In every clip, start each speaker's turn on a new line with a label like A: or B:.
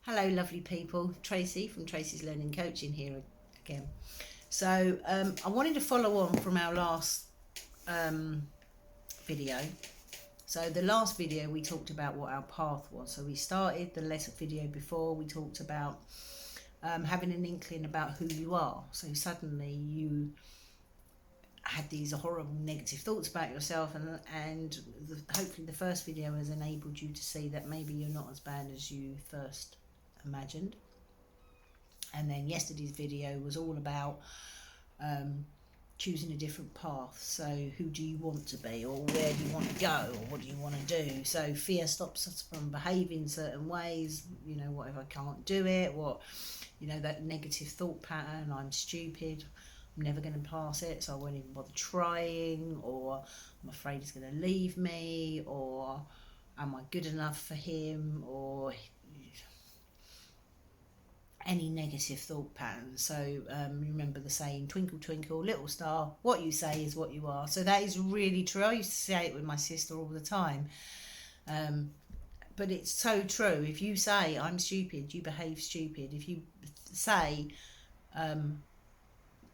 A: Hello, lovely people. Tracy from Tracy's Learning Coaching here again. So, I wanted to follow on from our last um, video. So, the last video we talked about what our path was. So, we started the lesson video before. We talked about having an inkling about who you are. So, suddenly you had these horrible negative thoughts about yourself, and hopefully the first video has enabled you to see that maybe you're not as bad as you first imagined. And then yesterday's video was all about choosing a different path. So who do you want to be, or where do you want to go, or what do you want to do? So fear stops us from behaving certain ways. What if I can't do it? That negative thought pattern, I'm stupid, I'm never going to pass it, so I won't even bother trying, or I'm afraid he's going to leave me, or am I good enough for him, or any negative thought patterns. So remember the saying, twinkle twinkle little star, what you say is what you are. So that is really true. I used to say it with my sister all the time, but it's so true. If you say I'm stupid, you behave stupid. If you say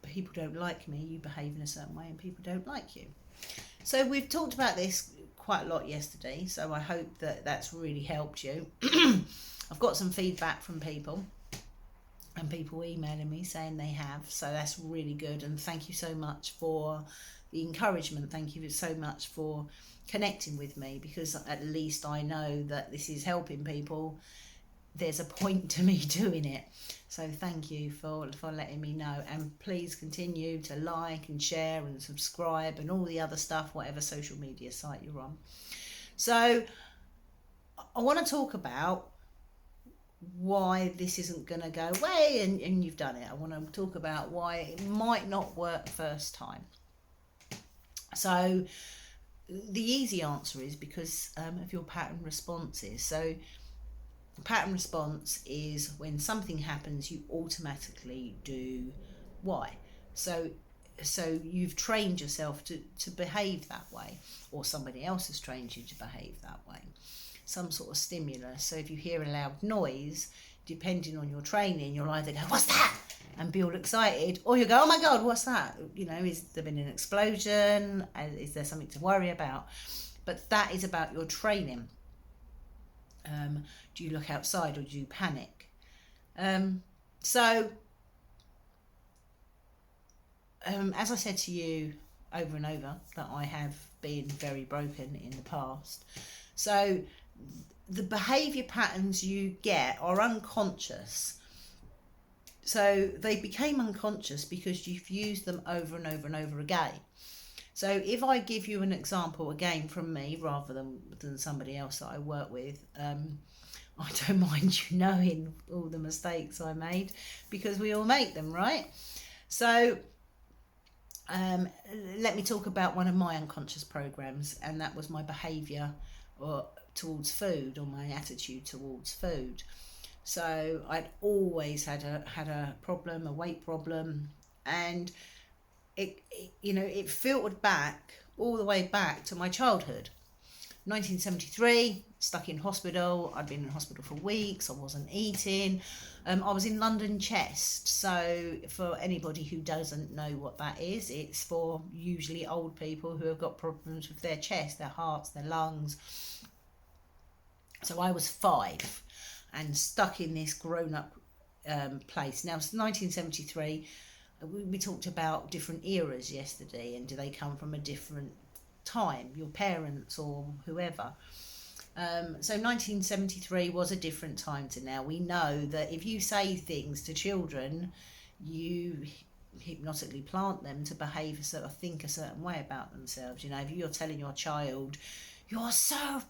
A: people don't like me, you behave in a certain way and people don't like you. So we've talked about this quite a lot yesterday, so I hope that that's really helped you. I've got some feedback from people, and people emailing me saying they have, so that's really good, and thank you so much for the encouragement. Thank you so much for connecting with me, because at least I know that this is helping people. There's a point to me doing it, so thank you for letting me know, and please continue to like and share and subscribe and all the other stuff, whatever social media site you're on. So I want to talk about why this isn't going to go away and you've done it. I want to talk about why it might not work first time. So the easy answer is because of your pattern responses. So pattern response is when something happens, you automatically do Y. So you've trained yourself to behave that way, or somebody else has trained you to behave that way. Some sort of stimulus. So if you hear a loud noise, depending on your training, you'll either go, what's that? And be all excited, or you go, oh my God, what's that? Is there been an explosion? Is there something to worry about? But that is about your training. Do you look outside or do you panic? So as I said to you over and over, that I have been very broken in the past. So the behaviour patterns you get are unconscious. So they became unconscious because you've used them over and over and over again. So if I give you an example again from me, rather than somebody else that I work with, I don't mind you knowing all the mistakes I made, because we all make them, right? So let me talk about one of my unconscious programs, and that was my behaviour towards food, or my attitude towards food. So I'd always had a problem, a weight problem, and it filtered back all the way back to my childhood. 1973, stuck in hospital. I'd been in hospital for weeks. I wasn't eating. I was in London chest. So for anybody who doesn't know what that is, it's for usually old people who have got problems with their chest, their hearts, their lungs. So I was 5 and stuck in this grown-up place. Now, it's 1973. We talked about different eras yesterday, and do they come from a different time, your parents or whoever? So 1973 was a different time to now. We know that if you say things to children, you hypnotically plant them to behave think a certain way about themselves. If you're telling your child, you're so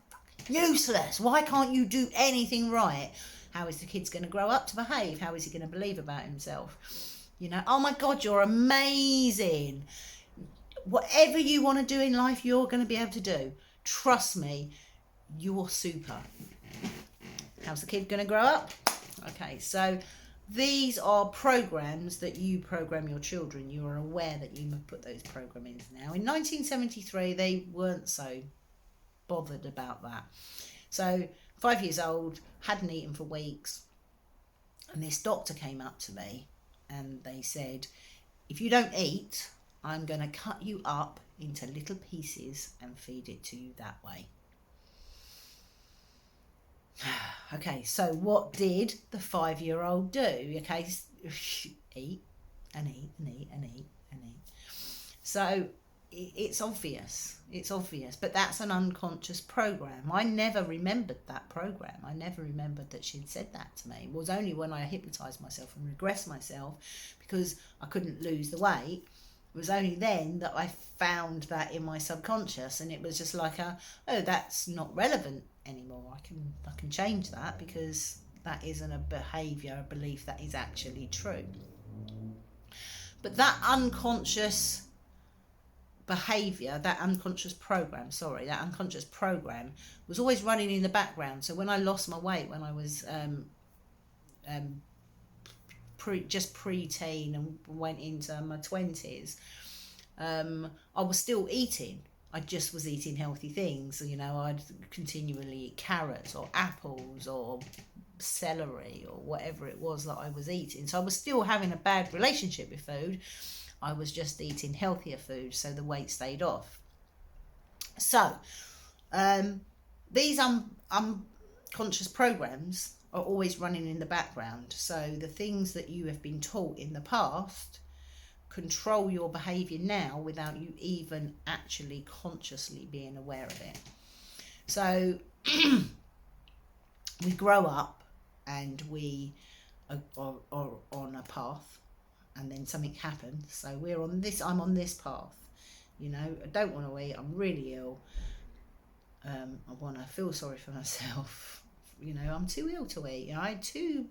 A: useless, why can't you do anything right? How is the kid going to grow up to behave? How is he going to believe about himself? Oh my God, you're amazing. Whatever you want to do in life, you're going to be able to do. Trust me, you're super. How's the kid going to grow up? Okay, so these are programs that you program your children. You are aware that you put those programs in now. In 1973, they weren't so bothered about that. So 5 years old, hadn't eaten for weeks, And this doctor came up to me and they said, if you don't eat, I'm going to cut you up into little pieces and feed it to you that way. Okay, so what did the 5-year-old do? Okay, eat and eat and eat and eat and eat. So it's obvious, but that's an unconscious program. I never remembered that program. I never remembered that she'd said that to me. It was only when I hypnotized myself and regressed myself because I couldn't lose the weight. It was only then that I found that in my subconscious, and it was just like oh, that's not relevant anymore. I can change that because that isn't a behavior, a belief that is actually true. But that unconscious behavior, that unconscious program was always running in the background. So when I lost my weight, when I was pre-teen and went into my 20s, I was still eating. I just was eating healthy things. I'd continually eat carrots or apples or celery or whatever it was that I was eating. So I was still having a bad relationship with food. I was just eating healthier food, so the weight stayed off. So these unconscious programs are always running in the background. So the things that you have been taught in the past control your behavior now without you even actually consciously being aware of it. So we grow up and we are on a path, and then something happens. So I'm on this path. I don't want to eat. I'm really ill. I want to feel sorry for myself. I'm too ill to eat. I had two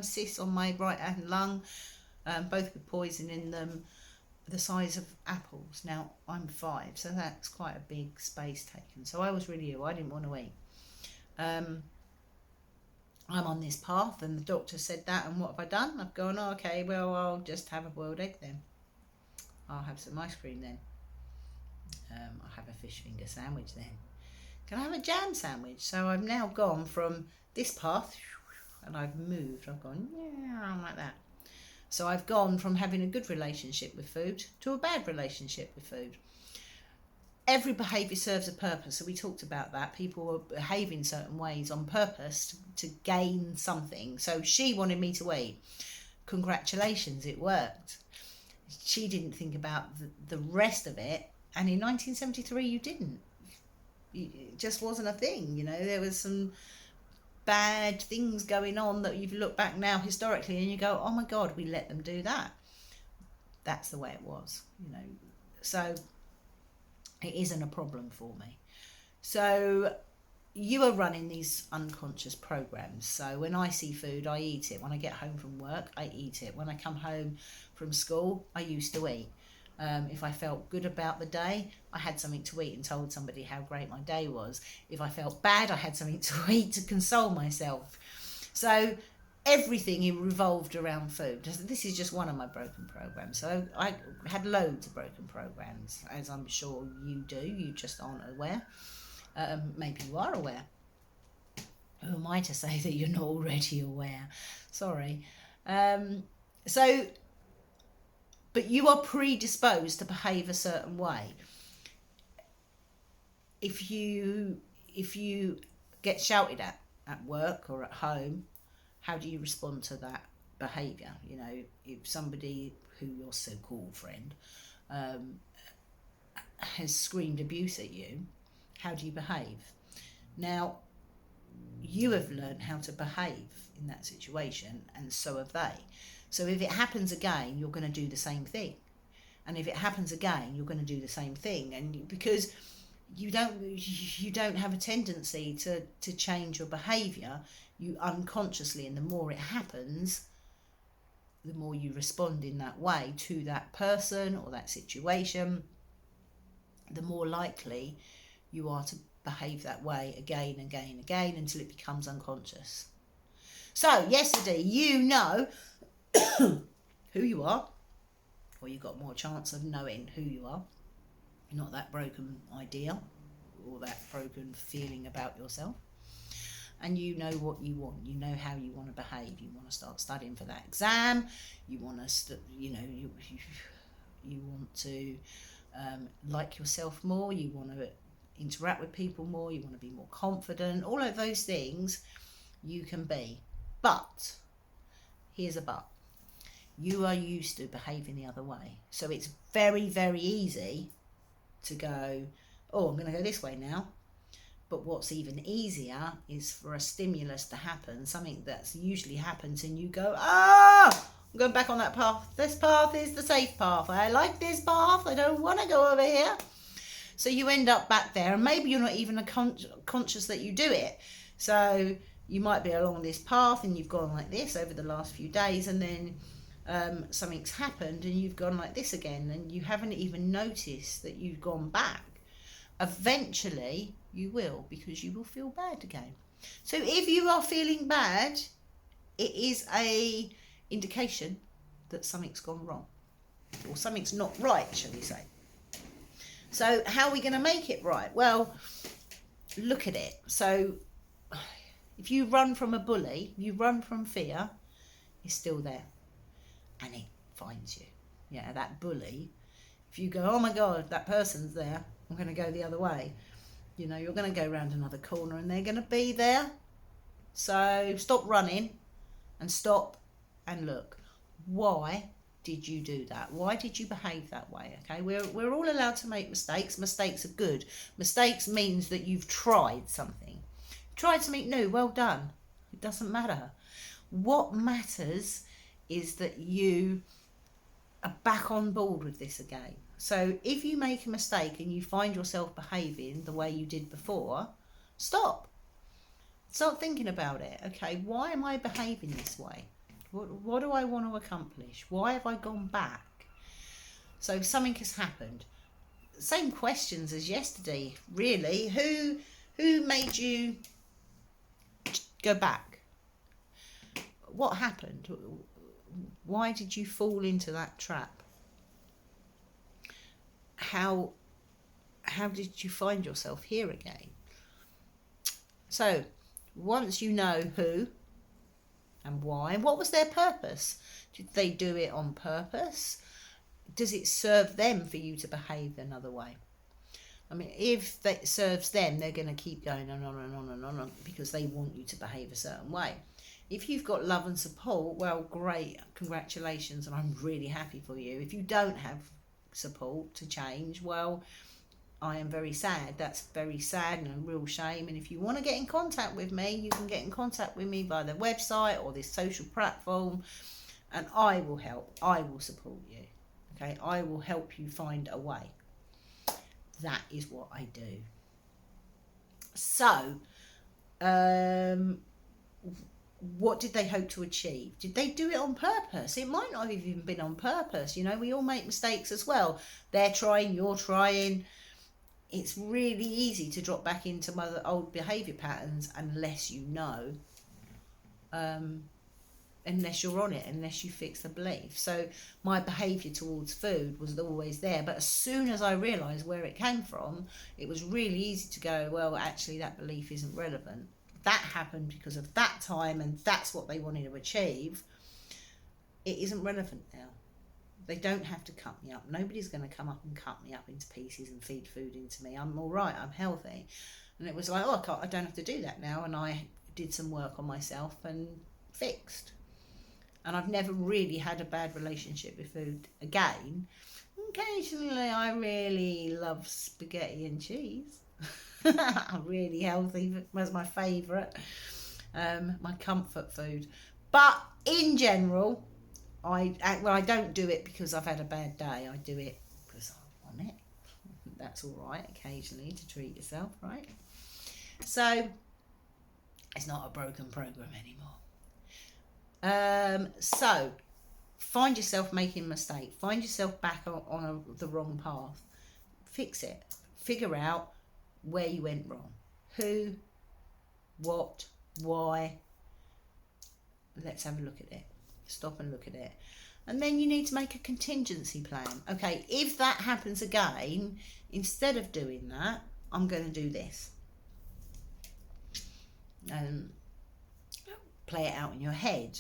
A: cysts on my right hand lung, both with poison in them, the size of apples. Now I'm 5, so that's quite a big space taken. So I was really ill. I didn't want to eat. I'm on this path, and the doctor said that, and what have I done? I've gone, oh, okay, well, I'll just have a boiled egg then. I'll have some ice cream then. I'll have a fish finger sandwich then. Can I have a jam sandwich? So I've now gone from this path, and I've moved. I've gone, yeah, like that. So I've gone from having a good relationship with food to a bad relationship with food. Every behaviour serves a purpose. So we talked about that. People are behaving certain ways on purpose to gain something. So she wanted me to eat. Congratulations, it worked. She didn't think about the rest of it. And in 1973, you didn't. It just wasn't a thing. There was some bad things going on that you've looked back now historically and you go, oh my God, we let them do that. That's the way it was, So it isn't a problem for me. So you are running these unconscious programs. So when I see food, I eat it. When I get home from work, I eat it. When I come home from school, I used to eat. If I felt good about the day, I had something to eat and told somebody how great my day was. If I felt bad, I had something to eat to console myself. So everything revolved around food. This is just one of my broken programs. So I had loads of broken programs, as I'm sure you do. You just aren't aware. Maybe you are aware. Who am I to say that you're not already aware? Sorry. But you are predisposed to behave a certain way. If you get shouted at work or at home, how do you respond to that behaviour? If somebody who your so-called friend has screamed abuse at you, how do you behave? Now, you have learned how to behave in that situation, and so have they. So if it happens again, you're going to do the same thing. And if it happens again, you're going to do the same thing. And because you don't have a tendency to change your behaviour, you unconsciously, and the more it happens, the more you respond in that way to that person or that situation, the more likely you are to behave that way again, until it becomes unconscious. So yesterday, you know who you are, or you've got more chance of knowing who you are, not that broken idea or that broken feeling about yourself. and you know what you want. You know how you want to behave. You want to start studying for that exam. You want to, you want to like yourself more. You want to interact with people more. You want to be more confident. All of those things you can be. But here's a but. You are used to behaving the other way. So it's very, very easy to go, oh, I'm going to go this way now. But what's even easier is for a stimulus to happen, something that's usually happens, and you go, I'm going back on that path. This path is the safe path. I like this path. I don't want to go over here. So you end up back there, and maybe you're not even conscious that you do it. So you might be along this path and you've gone like this over the last few days, and then something's happened and you've gone like this again, and you haven't even noticed that you've gone back. Eventually you will, because you will feel bad again. So if you are feeling bad, it is a indication that something's gone wrong, or something's not right, shall we say. So how are we going to make it right? Well, look at it. So if you run from a bully, you run from fear, it's still there. And it finds you. Yeah, that bully. If you go, oh my God, that person's there, I'm going to go the other way. You're going to go around another corner and they're going to be there. So stop running and stop and look. Why did you do that? Why did you behave that way? Okay, we're all allowed to make mistakes. Mistakes are good. Mistakes means that you've tried something. Tried something new. Well done. It doesn't matter. What matters is that you are back on board with this again. So if you make a mistake and you find yourself behaving the way you did before, stop. Start thinking about it. Okay, why am I behaving this way? What do I want to accomplish? Why have I gone back? So something has happened. Same questions as yesterday, really. Who made you go back? What happened? Why did you fall into that trap? How did you find yourself here again? So once you know who and why, what was their purpose? Did they do it on purpose? Does it serve them for you to behave another way? I mean, if that serves them, they're going to keep going on and on and on because they want you to behave a certain way. If you've got love and support, well, great, congratulations, and I'm really happy for you. If you don't have support to change, well, I am very sad. That's very sad and a real shame. And if you want to get in contact with me, you can get in contact with me by the website or this social platform, and I will help. I will support you. Okay, I will help you find a way. That is what I do. So, what did they hope to achieve? Did they do it on purpose? It might not have even been on purpose. We all make mistakes as well. They're trying, you're trying. It's really easy to drop back into my old behaviour patterns unless you know, unless you're on it, unless you fix the belief. So my behaviour towards food was always there, but as soon as I realised where it came from, it was really easy to go, well, actually that belief isn't relevant. That happened because of that time and that's what they wanted to achieve. It isn't relevant now. They don't have to cut me up. Nobody's going to come up and cut me up into pieces and feed food into me. I'm all right. I'm healthy. And it was like, I don't have to do that now. And I did some work on myself and fixed. And I've never really had a bad relationship with food again. Occasionally I really love spaghetti and cheese. Really healthy, was my favourite, my comfort food. But in general, I don't do it because I've had a bad day. I do it because I want it. That's all right occasionally to treat yourself, right? So it's not a broken program anymore. So find yourself making a mistake. Find yourself back on the wrong path. Fix it. Figure out where you went wrong. Who, what, why. Let's have a look at it. Stop and look at it. And then you need to make a contingency plan. Okay, if that happens again, instead of doing that, I'm going to do this. play it out in your head.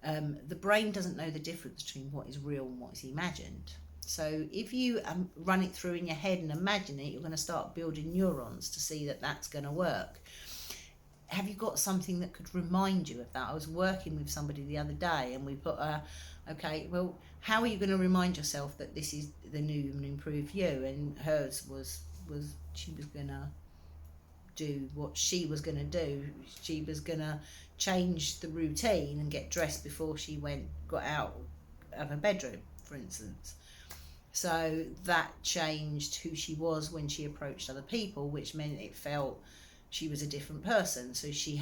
A: The brain doesn't know the difference between what is real and what is imagined. So if you run it through in your head and imagine it, you're going to start building neurons to see that that's going to work. Have you got something that could remind you of that? I was working with somebody the other day and we put okay, well, how are you going to remind yourself that this is the new and improved you? And hers was she was going to do what she was going to do. She was going to change the routine and get dressed before she got out of her bedroom, for instance. So that changed who she was when she approached other people, which meant it felt she was a different person. So she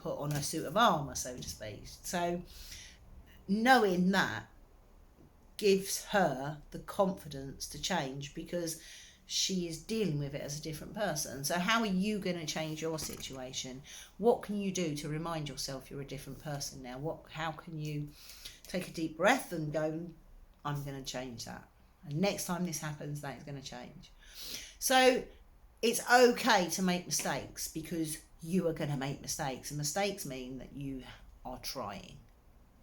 A: put on a suit of armour, so to speak. So knowing that gives her the confidence to change because she is dealing with it as a different person. So how are you going to change your situation? What can you do to remind yourself you're a different person now? How can you take a deep breath and go, I'm going to change that. And next time this happens, that is going to change. So it's okay to make mistakes because you are going to make mistakes. And mistakes mean that you are trying,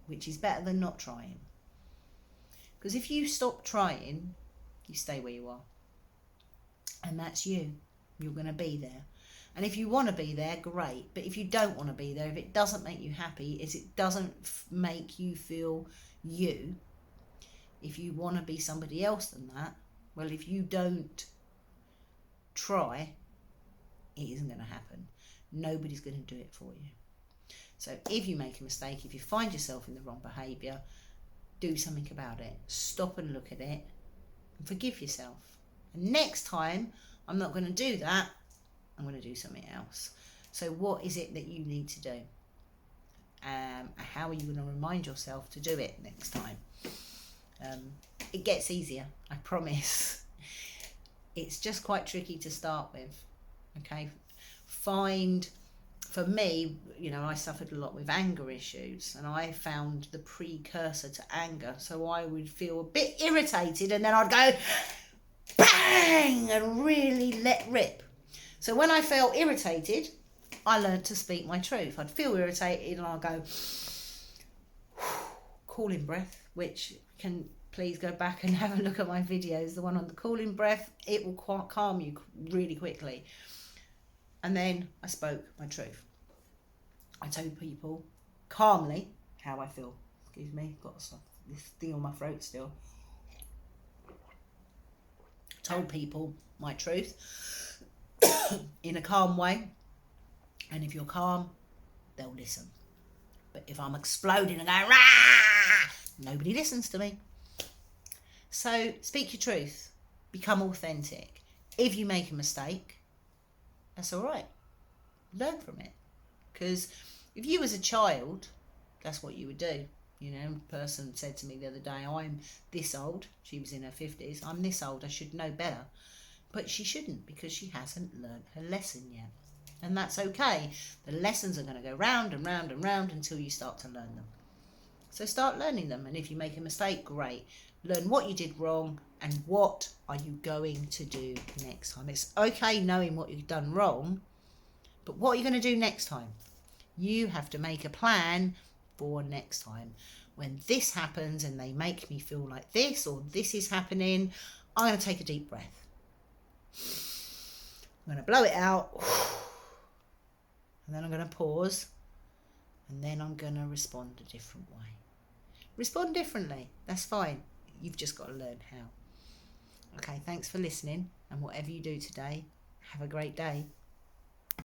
A: which is better than not trying. Because if you stop trying, you stay where you are. And that's you. You're going to be there. And if you want to be there, great. But if you don't want to be there, if it doesn't make you happy, if it doesn't make you feel you, if you want to be somebody else than that, well, if you don't try, it isn't going to happen. Nobody's going to do it for you. So if you make a mistake, if you find yourself in the wrong behaviour, do something about it. Stop and look at it and forgive yourself. And next time, I'm not going to do that. I'm going to do something else. So what is it that you need to do? How are you going to remind yourself to do it next time? It gets easier, I promise. It's just quite tricky to start with. Okay, for me, I suffered a lot with anger issues, and I found the precursor to anger. So I would feel a bit irritated, and then I'd go bang and really let rip. So when I felt irritated, I learned to speak my truth. I'd feel irritated, and I'd go calling breath, which can please go back and have a look at my videos. The one on the calling breath, it will calm you really quickly. And then I spoke my truth. I told people calmly how I feel. Excuse me, got this thing on my throat still. Told people my truth in a calm way. And if you're calm, they'll listen. But if I'm exploding and going, rah, nobody listens to me. So speak your truth. Become authentic. If you make a mistake, that's all right. Learn from it. Because if you was a child, that's what you would do. A person said to me the other day, I'm this old. She was in her 50s. I'm this old. I should know better. But she shouldn't, because she hasn't learned her lesson yet. And that's okay. The lessons are going to go round and round and round until you start to learn them. So start learning them. And if you make a mistake, great. Learn what you did wrong and what are you going to do next time. It's okay knowing what you've done wrong, but what are you going to do next time? You have to make a plan for next time. When this happens and they make me feel like this, or this is happening, I'm going to take a deep breath. I'm going to blow it out. And then I'm going to pause. And then I'm going to respond a different way. Respond differently. That's fine. You've just got to learn how. Okay, thanks for listening. And whatever you do today, have a great day.